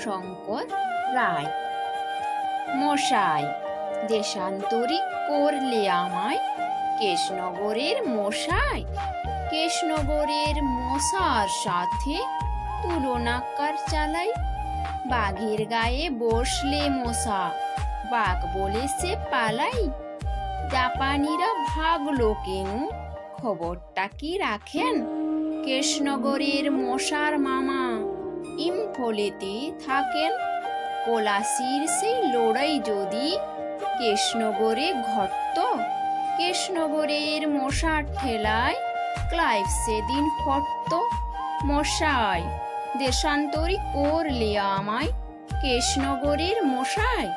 শঙ্কর রায়। মশাই, দেশান্তরী করলে আমায় কেশনগরের মশাই। কেশনগরের মশার সাথে তুলনা কার চালাই? বাঘের গায়ে বসলে মশা বাঘ বলে সে পালাই। জাপানিরা ভাগলো কেন, খবরটা কি রাখেন? কেশনগরের মশার মামা ইম্ফলেতে থাকেন। পলাশির সেই লড়াই যদি কেশনগরে ঘটত, কেশনগরের মশার ঠেলায় ক্লাইভ সেদিন হটত। মশাই, দেশান্তরী করলে আমায় কেশনগরের মশাই।